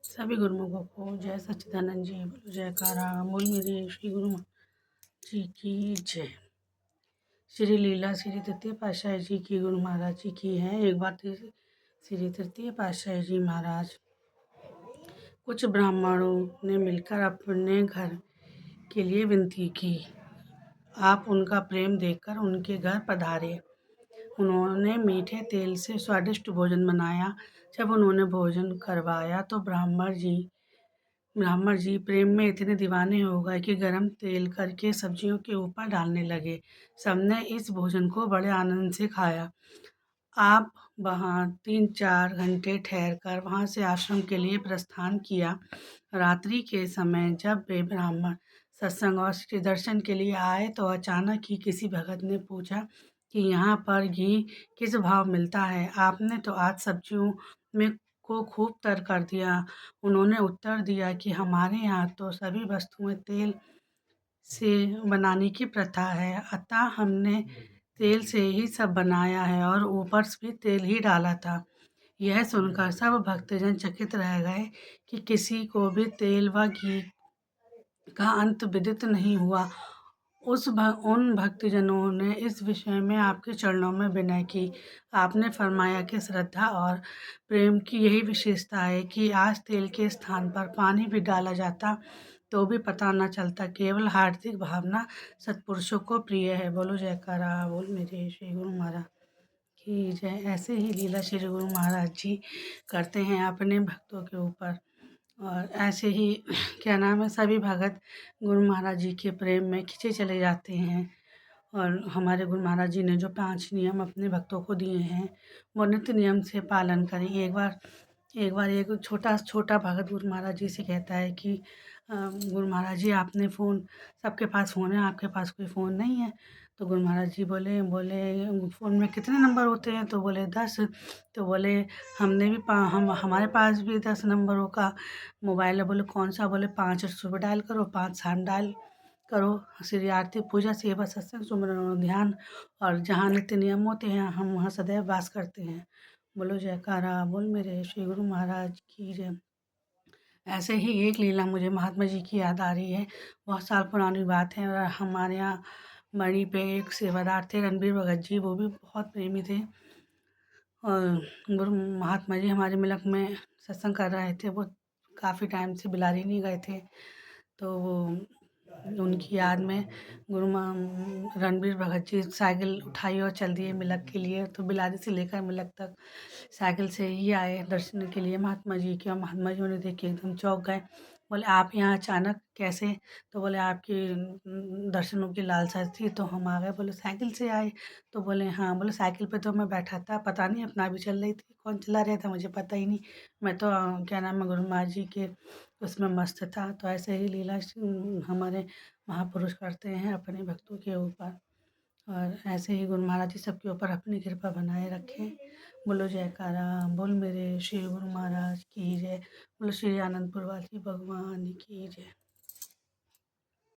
सभी गुरुमुखों को जय सच्चिदानंद जी, बोलो जयकारा, बोल मेरे श्री गुरु जी की जय। श्री लीला श्री तृतीय पातशाही जी की, गुरु महाराज जी की है। एक बार श्री तृतीय पातशाही जी महाराज, कुछ ब्राह्मणों ने मिलकर अपने घर के लिए विनती की। आप उनका प्रेम देखकर उनके घर पधारे। उन्होंने मीठे तेल से स्वादिष्ट भोजन बनाया। जब उन्होंने भोजन करवाया तो ब्राह्मण जी प्रेम में इतने दीवाने हो गए कि गरम तेल करके सब्जियों के ऊपर डालने लगे। सबने इस भोजन को बड़े आनंद से खाया। आप वहाँ 3-4 घंटे ठहरकर वहाँ से आश्रम के लिए प्रस्थान किया। रात्रि के समय जब वे ब्राह्मण सत्संग और श्री दर्शन के लिए आए तो अचानक ही किसी भगत ने पूछा कि यहाँ पर घी किस भाव मिलता है? आपने तो आज सब्जियों में को खूब तर कर दिया। उन्होंने उत्तर दिया कि हमारे यहाँ तो सभी वस्तुएं तेल से बनाने की प्रथा है, अतः हमने तेल से ही सब बनाया है और ऊपर से भी तेल ही डाला था। यह सुनकर सब भक्तजन चकित रह गए कि किसी को भी तेल व घी का अंत विदित नहीं हुआ। उन भक्तजनों ने इस विषय में आपके चरणों में विनय की। आपने फरमाया कि श्रद्धा और प्रेम की यही विशेषता है कि आज तेल के स्थान पर पानी भी डाला जाता तो भी पता न चलता। केवल हार्दिक भावना सत्पुरुषों को प्रिय है। बोलो जयकारा, बोल मेरे श्री गुरु महाराज की जय। ऐसे ही लीला श्री गुरु महाराज जी करते हैं अपने भक्तों के ऊपर। और ऐसे ही क्या नाम है, सभी भगत गुरु महाराज जी के प्रेम में खिंचे चले जाते हैं। और हमारे गुरु महाराज जी ने जो 5 नियम अपने भक्तों को दिए हैं वो नित्य नियम से पालन करें। एक छोटा छोटा भगत गुरु महाराज जी से कहता है कि गुरु महाराज जी आपने फ़ोन, सबके पास फ़ोन है, आपके पास कोई फ़ोन नहीं है। तो गुरु महाराज जी बोले बोले फ़ोन में कितने नंबर होते हैं? तो बोले 10। तो बोले हमने भी हमारे पास भी 10 नंबरों का मोबाइल है। बोले कौन सा? बोले 5 सुबह डायल करो, 5 शाम डायल करो। श्री आरती पूजा सेवा सत्संग सुमिरन और ध्यान, और जहाँ नित्य नियम होते हैं हम वहाँ सदैव वास करते हैं। बोलो जयकारा, बोल मेरे श्री गुरु महाराज की जय। ऐसे ही एक लीला मुझे महात्मा जी की याद आ रही है। बहुत साल पुरानी बात है। और हमारे यहाँ मणि पे एक सेवादार थे, रणबीर भगत जी, वो भी बहुत प्रेमी थे। और गुरु महात्मा जी हमारे मिलक में सत्संग कर रहे थे। वो काफ़ी टाइम से बिलारी नहीं गए थे, तो वो उनकी याद में रणबीर भगत जी साइकिल उठाई और चल दिए मिलक के लिए। तो बिलारी से लेकर मिलक तक साइकिल से ही आए दर्शन के लिए महात्मा जी के। और महात्मा जी उन्हें देख के एकदम चौंक गए। बोले आप यहाँ अचानक कैसे? तो बोले आपकी दर्शनों की लालसा थी तो हम आ गए। बोले साइकिल से आए? तो बोले हाँ। बोले साइकिल पे तो मैं बैठा था, पता नहीं अपना भी चल रही थी, कौन चला रहा था मुझे पता ही नहीं। मैं तो क्या नाम है, गुरु महाराज जी के उसमें मस्त था। तो ऐसे ही लीला हमारे महापुरुष करते हैं अपने भक्तों के ऊपर। और ऐसे ही गुरु महाराज जी सबके ऊपर अपनी कृपा बनाए रखें। बोलो जयकारा, बोल मेरे श्री गुरु महाराज की जय। बोलो श्री आनंदपुर वाली भगवान की जय।